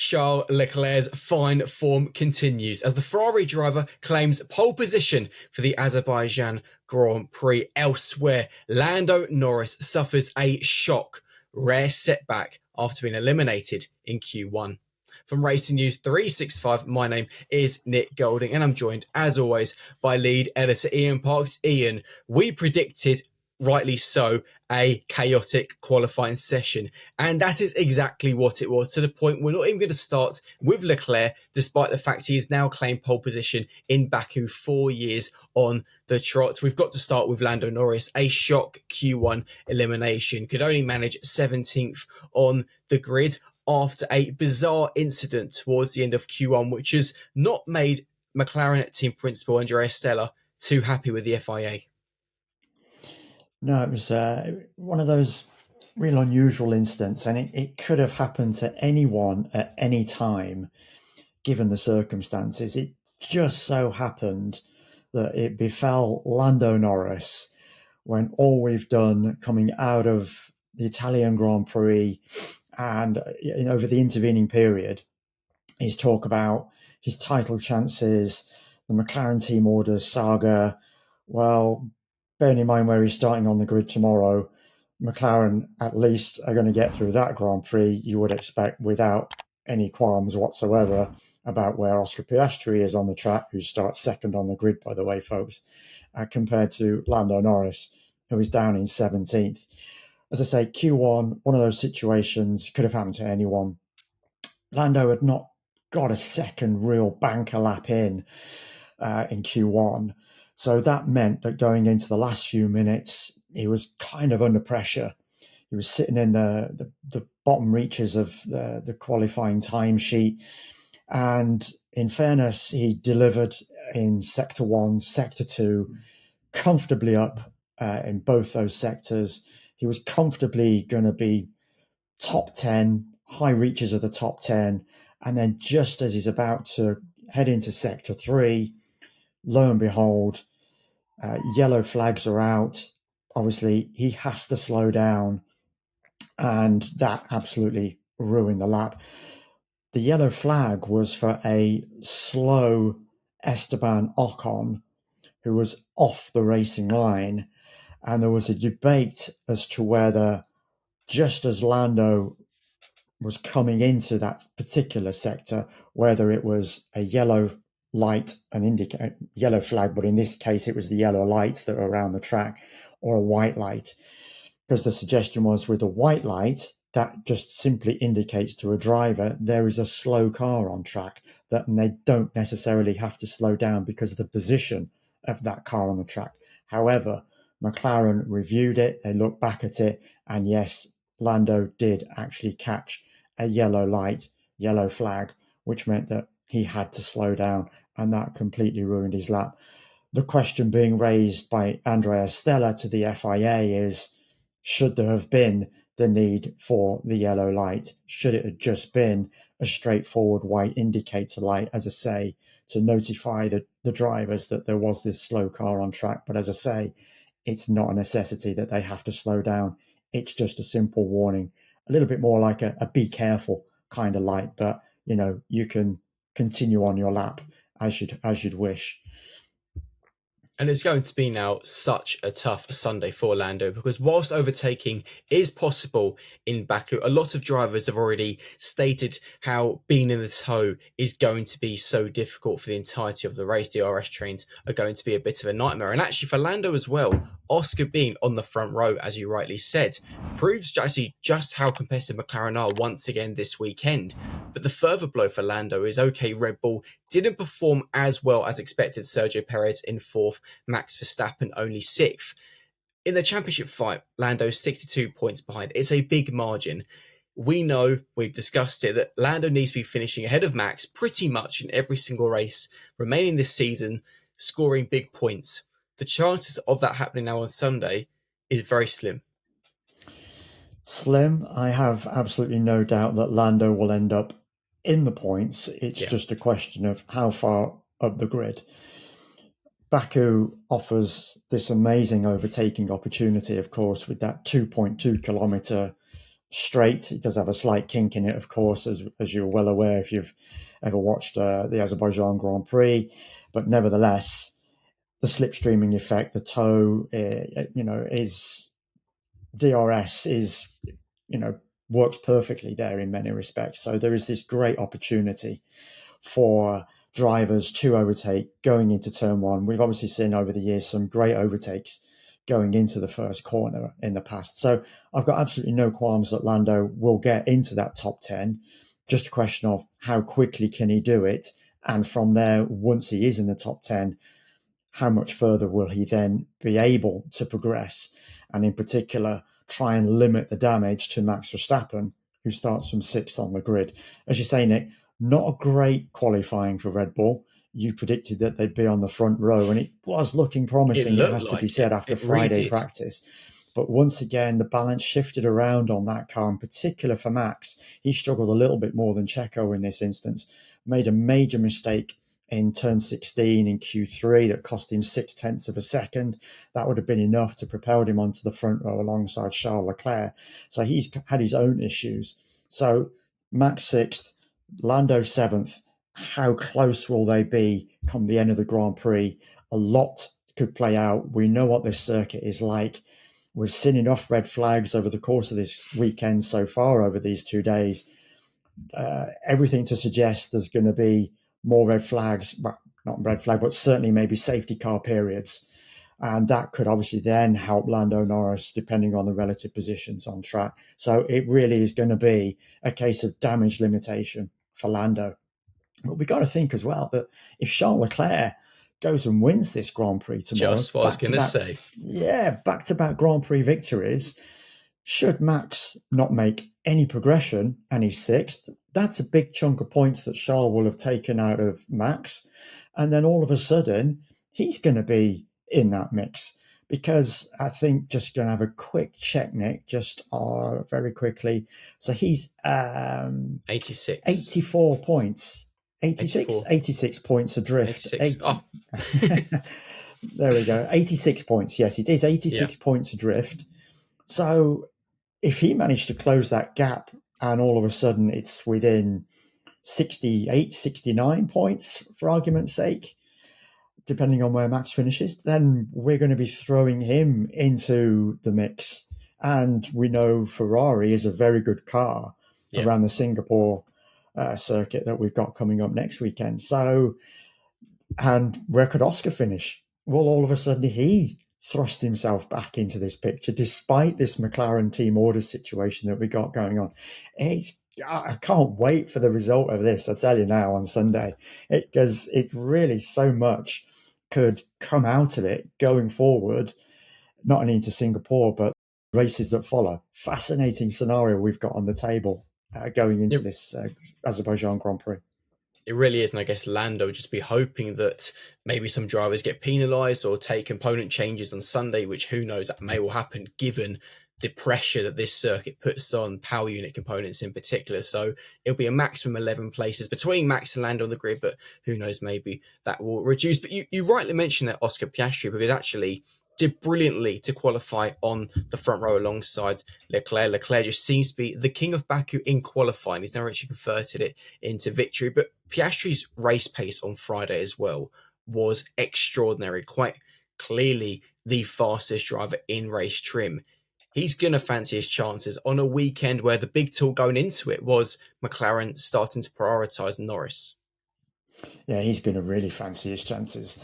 Charles Leclerc's fine form continues as the Ferrari driver claims pole position for the Azerbaijan Grand Prix. Elsewhere, Lando Norris suffers a rare setback after being eliminated in Q1. From Racing News 365, my name is Nick Golding, and I'm joined, as always, by lead editor Ian Parks. Ian, we predicted, rightly so, a chaotic qualifying session, and that is exactly what it was, to the point we're not even going to start with Leclerc, despite the fact he has now claimed pole position in Baku 4 years on the trot. We've got to start with Lando Norris, a shock Q1 elimination, could only manage 17th on the grid after a bizarre incident towards the end of Q1, which has not made McLaren team principal Andrea Stella too happy with the FIA. No, it was one of those real unusual incidents, and it could have happened to anyone at any time, given the circumstances. It just so happened that it befell Lando Norris when all we've done coming out of the Italian Grand Prix and over the intervening period is talk about his title chances, the McLaren team orders saga. Well, bearing in mind where he's starting on the grid tomorrow, McLaren at least are going to get through that Grand Prix, you would expect, without any qualms whatsoever about where Oscar Piastri is on the track, who starts second on the grid, by the way, folks, compared to Lando Norris, who is down in 17th. As I say, Q1, one of those situations, could have happened to anyone. Lando had not got a second real banker lap in Q1. So that meant that going into the last few minutes, he was kind of under pressure. He was sitting in the bottom reaches of the qualifying timesheet. And in fairness, he delivered in Sector 1, Sector 2, comfortably up in both those sectors. He was comfortably going to be top 10, high reaches of the top 10. And then just as he's about to head into Sector 3, lo and behold, yellow flags are out. Obviously, he has to slow down, and that absolutely ruined the lap. The yellow flag was for a slow Esteban Ocon, who was off the racing line, and there was a debate as to whether, just as Lando was coming into that particular sector, whether it was a yellow light, yellow flag, but in this case it was the yellow lights that were around the track, or a white light, because the suggestion was with a white light that just simply indicates to a driver there is a slow car on track, that they don't necessarily have to slow down because of the position of that car on the track. However, McLaren reviewed it, they looked back at it, and yes, Lando did actually catch a yellow light, yellow flag, which meant that he had to slow down, and that completely ruined his lap. The question being raised by Andrea Stella to the FIA is, should there have been the need for the yellow light? Should it have just been a straightforward white indicator light, as I say, to notify the drivers that there was this slow car on track? But as I say, it's not a necessity that they have to slow down. It's just a simple warning, a little bit more like a be careful kind of light, but you can continue on your lap as you'd wish. And it's going to be now such a tough Sunday for Lando, because whilst overtaking is possible in Baku, a lot of drivers have already stated how being in the tow is going to be so difficult for the entirety of the race. DRS trains are going to be a bit of a nightmare. And actually for Lando as well, Oscar being on the front row, as you rightly said, proves actually just how competitive McLaren are once again this weekend. But the further blow for Lando is, okay, Red Bull didn't perform as well as expected. Sergio Perez in 4th, Max Verstappen only 6th. In the championship fight, Lando's 62 points behind. It's a big margin. We know, we've discussed it, that Lando needs to be finishing ahead of Max pretty much in every single race remaining this season, scoring big points. The chances of that happening now on Sunday is very slim. Slim. I have absolutely no doubt that Lando will end up in the points. It's just a question of how far up the grid. Baku offers this amazing overtaking opportunity, of course, with that 2.2 kilometre straight. It does have a slight kink in it, of course, as you're well aware if you've ever watched the Azerbaijan Grand Prix. But nevertheless, the slipstreaming effect, the toe, is DRS is, works perfectly there in many respects. So there is this great opportunity for drivers to overtake going into turn one. We've obviously seen over the years some great overtakes going into the first corner in the past. So I've got absolutely no qualms that Lando will get into that top 10. Just a question of how quickly can he do it? And from there, once he is in the top 10, how much further will he then be able to progress? And in particular, try and limit the damage to Max Verstappen, who starts from sixth on the grid. As you say, Nick, not a great qualifying for Red Bull. You predicted that they'd be on the front row, and it was looking promising, it has to be said, after Friday practice. But once again, the balance shifted around on that car, in particular for Max. He struggled a little bit more than Checo in this instance, made a major mistake in turn 16 in Q3 that cost him 0.6 of a second. That would have been enough to propel him onto the front row alongside Charles Leclerc. So he's had his own issues. So Max 6th, Lando 7th. How close will they be come the end of the Grand Prix? A lot could play out. We know what this circuit is like. We've seen enough red flags over the course of this weekend so far, over these 2 days. Everything to suggest there's going to be more red flags, well, not red flag, but certainly maybe safety car periods. And that could obviously then help Lando Norris, depending on the relative positions on track. So it really is going to be a case of damage limitation for Lando. But we've got to think as well that if Charles Leclerc goes and wins this Grand Prix tomorrow, just what I was going to say. Yeah, back-to-back Grand Prix victories. Should Max not make any progression and he's sixth, that's a big chunk of points that Charles will have taken out of Max. And then all of a sudden, he's going to be in that mix. Because I think, just going to have a quick check, Nick, just very quickly. So he's 86. 84 points. 86? 86 points adrift. 86. Oh. There we go. 86 points. Yes, it is 86 points adrift. So if he managed to close that gap and all of a sudden it's within 68, 69 points, for argument's sake, depending on where Max finishes, then we're going to be throwing him into the mix. And we know Ferrari is a very good car around the Singapore circuit that we've got coming up next weekend. So, and where could Oscar finish? Well, all of a sudden he thrust himself back into this picture, despite this McLaren team order situation that we got going on. I can't wait for the result of this, I tell you now, on Sunday, because it really so much could come out of it going forward, not only into Singapore, but races that follow. Fascinating scenario we've got on the table going into this Azerbaijan Grand Prix. It really is, and I guess Lando would just be hoping that maybe some drivers get penalised or take component changes on Sunday, which who knows, that may well happen given the pressure that this circuit puts on power unit components in particular. So it'll be a maximum 11 places between Max and Lando on the grid, but who knows, maybe that will reduce. But you rightly mentioned that Oscar Piastri, because actually did brilliantly to qualify on the front row alongside Leclerc. Leclerc just seems to be the king of Baku in qualifying. He's now actually converted it into victory. But Piastri's race pace on Friday as well was extraordinary. Quite clearly the fastest driver in race trim. He's going to fancy his chances on a weekend where the big tool going into it was McLaren starting to prioritise Norris. Yeah, he's going to really fancy his chances.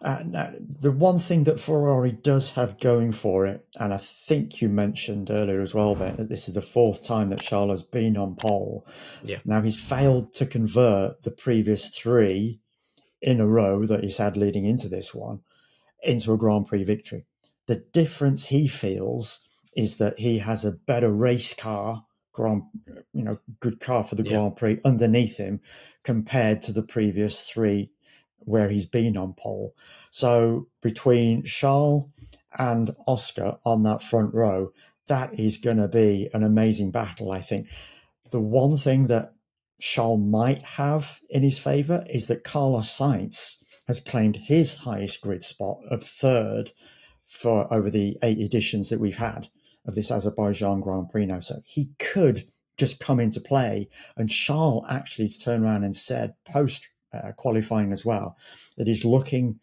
Now, the one thing that Ferrari does have going for it, and I think you mentioned earlier as well, that this is the fourth time that Charles has been on pole. Yeah. Now, he's failed to convert the previous three in a row that he's had leading into this one into a Grand Prix victory. The difference he feels is that he has a better race car, good car for the Grand Prix underneath him compared to the previous three where he's been on pole. So between Charles and Oscar on that front row, that is going to be an amazing battle, I think. The one thing that Charles might have in his favour is that Carlos Sainz has claimed his highest grid spot of third for over the 8 editions that we've had. of this Azerbaijan Grand Prix now. So he could just come into play. And Charles actually turned around and said, post qualifying as well, that he's looking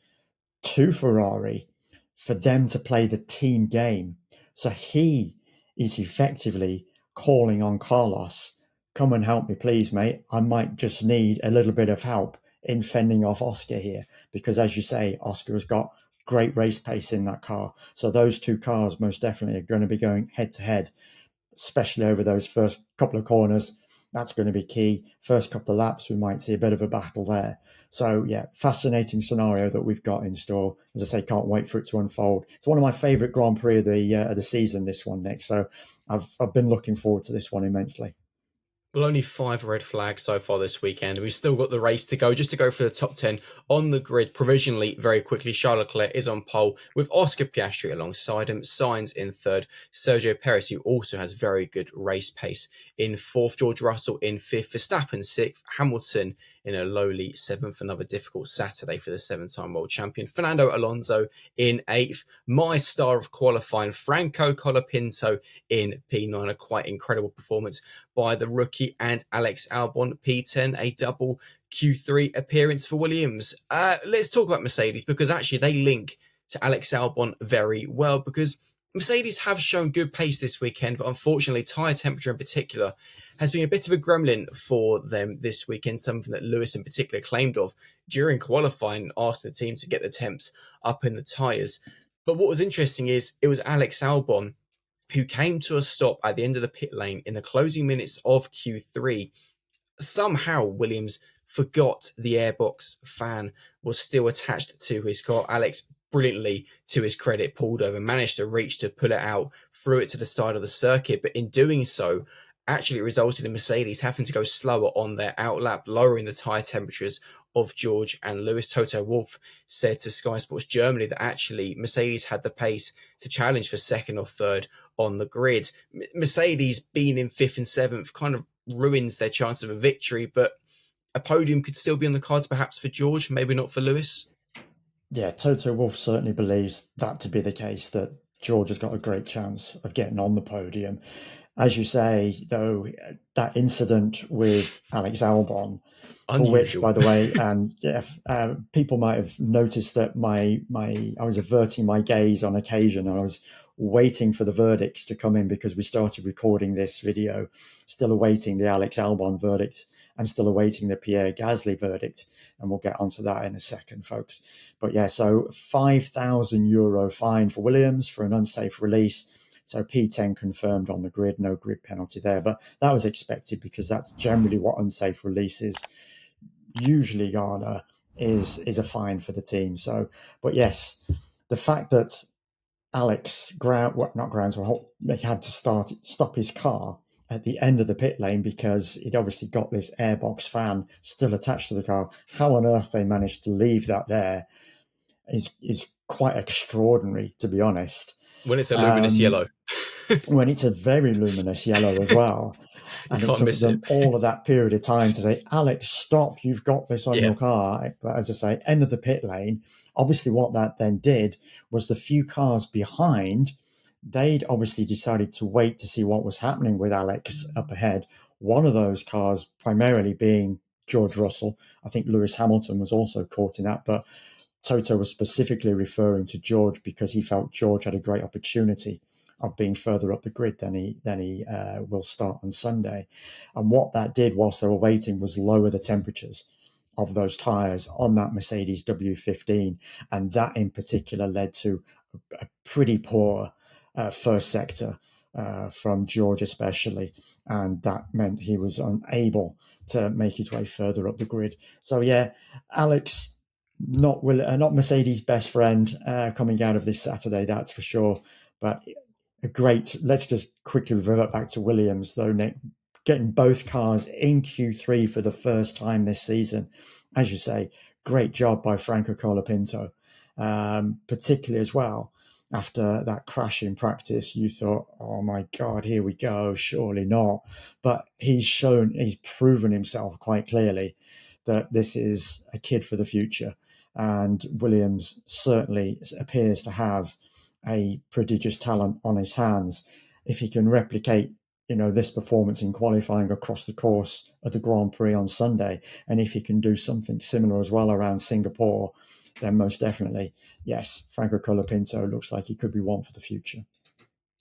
to Ferrari for them to play the team game. So he is effectively calling on Carlos, come and help me, please, mate. I might just need a little bit of help in fending off Oscar here. Because as you say, Oscar has got great race pace in that car. So those two cars most definitely are going to be going head to head, especially over those first couple of corners. That's going to be key. First couple of laps, we might see a bit of a battle there. So, yeah, fascinating scenario that we've got in store. As I say, can't wait for it to unfold. It's one of my favourite Grand Prix of the season, this one, Nick. So I've been looking forward to this one immensely. Well, only 5 red flags so far this weekend. We've still got the race to go. Just to go for the top 10 on the grid provisionally, very quickly, Charles Leclerc is on pole with Oscar Piastri alongside him. Sainz in third. Sergio Perez, who also has very good race pace, in fourth. George Russell in fifth. Verstappen sixth. Hamilton in a lowly seventh. Another difficult Saturday for the 7-time world champion. Fernando Alonso in eighth. My star of qualifying, Franco Colapinto in P9. A quite incredible performance by the rookie, and Alex Albon P10, a double Q3 appearance for Williams. Let's talk about Mercedes, because actually they link to Alex Albon very well, because Mercedes have shown good pace this weekend, but unfortunately tyre temperature in particular has been a bit of a gremlin for them this weekend, something that Lewis in particular claimed of during qualifying, asked the team to get the temps up in the tyres. But what was interesting is it was Alex Albon who came to a stop at the end of the pit lane in the closing minutes of Q3. Somehow Williams forgot the airbox fan was still attached to his car. Alex, brilliantly, to his credit, pulled over, managed to reach to pull it out, threw it to the side of the circuit. But in doing so, actually resulted in Mercedes having to go slower on their outlap, lowering the tyre temperatures of George and Lewis. Toto Wolff said to Sky Sports Germany that actually Mercedes had the pace to challenge for second or third on the grid. Mercedes being in fifth and seventh kind of ruins their chance of a victory, but a podium could still be on the cards perhaps for George, maybe not for Lewis. Yeah, Toto Wolff certainly believes that to be the case, that George has got a great chance of getting on the podium. As you say, though, that incident with Alex Albon, for which, by the way, and people might have noticed that I was averting my gaze on occasion, and I was waiting for the verdicts to come in because we started recording this video, still awaiting the Alex Albon verdict and still awaiting the Pierre Gasly verdict. And we'll get onto that in a second, folks. But yeah, so €5,000 fine for Williams for an unsafe release. So P10 confirmed on the grid, no grid penalty there. But that was expected because that's generally what unsafe releases usually garner, is a fine for the team. So, but yes, the fact that Alex he had to stop his car at the end of the pit lane because he'd obviously got this airbox fan still attached to the car. How on earth they managed to leave that there is quite extraordinary, to be honest. When it's a luminous yellow. When it's a very luminous yellow as well. And it took them all of that period of time to say, Alex, stop, you've got this on your car. But as I say, end of the pit lane. Obviously, what that then did was the few cars behind, they'd obviously decided to wait to see what was happening with Alex up ahead. One of those cars primarily being George Russell. I think Lewis Hamilton was also caught in that, but Toto was specifically referring to George because he felt George had a great opportunity of being further up the grid than he will start on Sunday. And what that did whilst they were waiting was lower the temperatures of those tyres on that Mercedes W15. And that in particular led to a pretty poor first sector from George especially. And that meant he was unable to make his way further up the grid. So yeah, Alex, not Mercedes' best friend coming out of this Saturday, that's for sure. But great. Let's just quickly revert back to Williams, though, Nick. Getting both cars in Q3 for the first time this season. As you say, great job by Franco Colapinto, particularly as well. After that crash in practice, you thought, oh my God, here we go. Surely not. But he's proven himself quite clearly that this is a kid for the future. And Williams certainly appears to have a prodigious talent on his hands. if he can replicate, this performance in qualifying across the course of the Grand Prix on Sunday, and if he can do something similar as well around Singapore, then most definitely, yes, Franco Colapinto looks like he could be one for the future.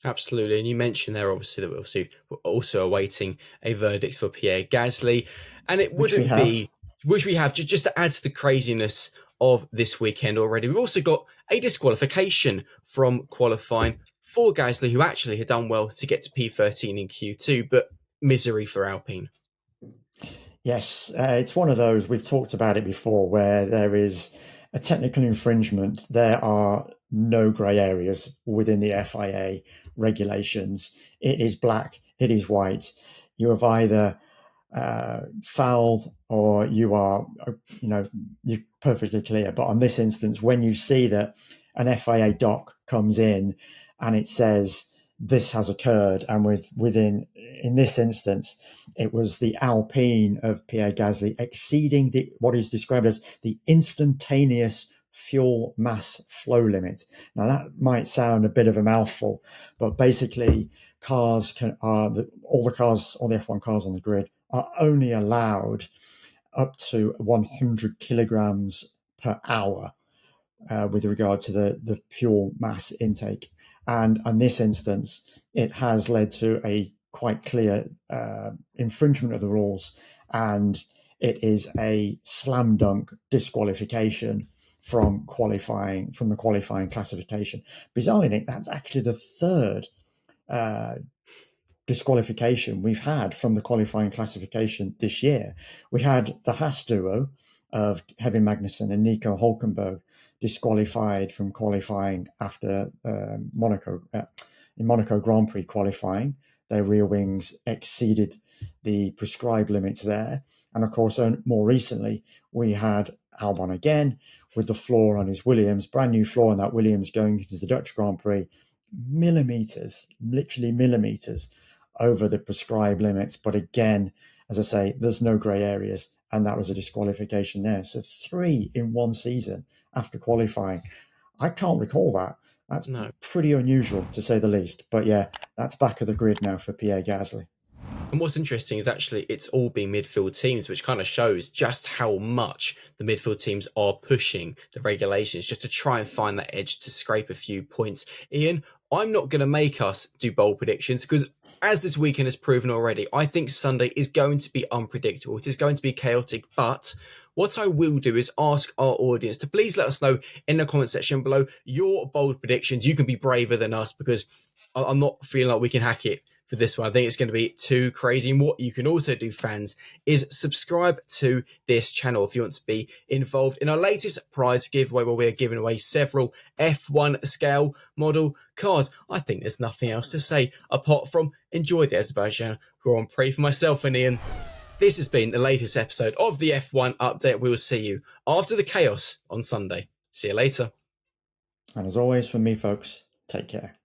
Absolutely. And you mentioned there, obviously, that we're also awaiting a verdict for Pierre Gasly. And it wouldn't be, which we have, just to add to the craziness of this weekend already. We've also got a disqualification from qualifying for Gasly, who actually had done well to get to P13 in Q2, but misery for Alpine. Yes, it's one of those, we've talked about it before, where there is a technical infringement. There are no grey areas within the FIA regulations. It is black, it is white. You have either fouled or you're perfectly clear. But on this instance, when you see that an FIA doc comes in and it says this has occurred, and in this instance, it was the Alpine of Pierre Gasly exceeding what is described as the instantaneous fuel mass flow limit. Now that might sound a bit of a mouthful, but basically all the F1 cars on the grid are only allowed up to 100 kilograms per hour with regard to the fuel mass intake. And in this instance, it has led to a quite clear infringement of the rules, and it is a slam dunk disqualification from the qualifying classification. Bizarrely, Nick, that's actually the third disqualification we've had from the qualifying classification this year. We had the Haas duo of Kevin Magnussen and Nico Hulkenberg disqualified from qualifying after in Monaco Grand Prix qualifying. Their rear wings exceeded the prescribed limits there. And of course, more recently, we had Albon again with the flaw on his Williams, brand new flaw on that Williams going into the Dutch Grand Prix, literally millimeters over the prescribed limits. But again, as I say, there's no grey areas, and that was a disqualification there. So 3 in one season after qualifying. I can't recall that. That's pretty unusual, to say the least. But yeah, that's back of the grid now for Pierre Gasly. And what's interesting is actually it's all been midfield teams, which kind of shows just how much the midfield teams are pushing the regulations just to try and find that edge to scrape a few points. Ian, I'm not going to make us do bold predictions because, as this weekend has proven already, I think Sunday is going to be unpredictable. It is going to be chaotic, but what I will do is ask our audience to please let us know in the comment section below your bold predictions. You can be braver than us because I'm not feeling like we can hack it for this one. I think it's going to be too crazy. And what you can also do, fans, is subscribe to this channel if you want to be involved in our latest prize giveaway, where we're giving away several F1 scale model cars. I think there's nothing else to say apart from enjoy the Azerbaijan Grand Prix. For myself and Ian, this has been the latest episode of the F1 Update. We will see you after the chaos on Sunday. See you later. And as always, from me, folks, take care.